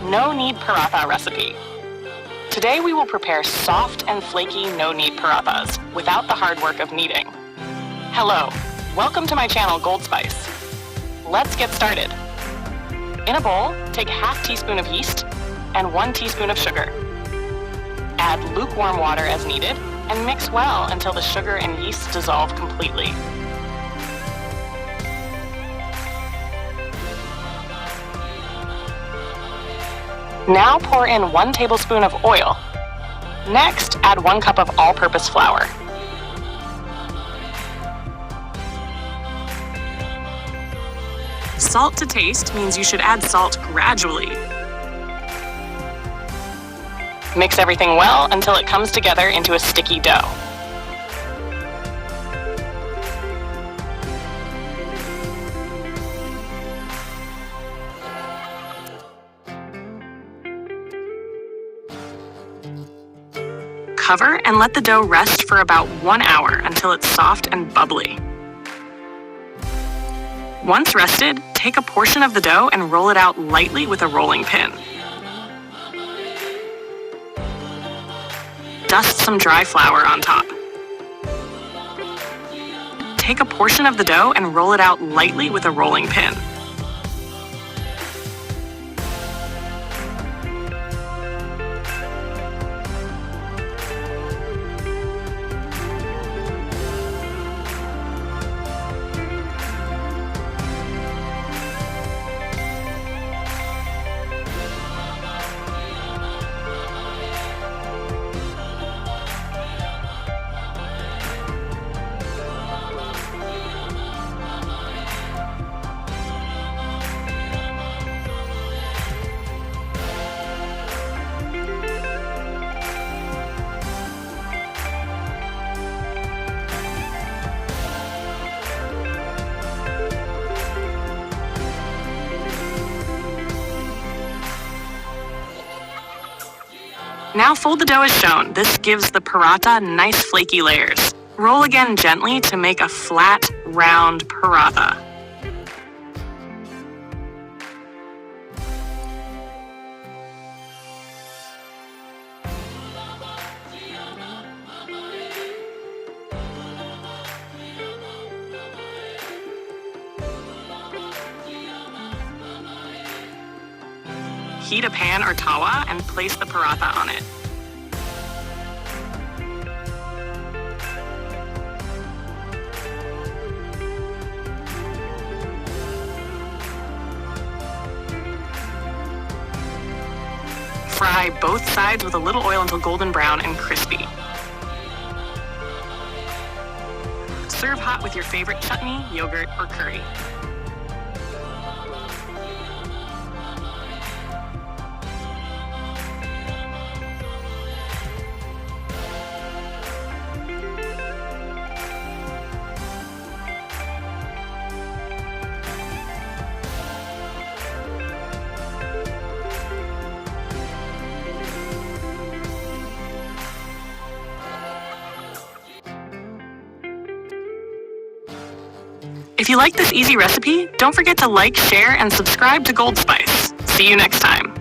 no-knead paratha recipe. Today we will prepare soft and flaky no-knead parathas without the hard work of kneading. Hello, welcome to my channel Gold Spice. Let's get started. In a bowl, take ½ teaspoon of yeast and 1 teaspoon of sugar. Add lukewarm water as needed and mix well until the sugar and yeast dissolve completely. Now pour in 1 tablespoon of oil. Next, add 1 cup of all-purpose flour. Salt to taste means you should add salt gradually. Mix everything well until it comes together into a sticky dough. Cover and let the dough rest for about 1 hour until it's soft and bubbly. Once rested, take a portion of the dough and roll it out lightly with a rolling pin. Dust some dry flour on top. Take a portion of the dough and roll it out lightly with a rolling pin. Now fold the dough as shown. This gives the paratha nice flaky layers. Roll again gently to make a flat, round paratha. Heat a pan or tawa and place the paratha on it. Fry both sides with a little oil until golden brown and crispy. Serve hot with your favorite chutney, yogurt, or curry. If you like this easy recipe, don't forget to like, share, and subscribe to Gold Spice. See you next time.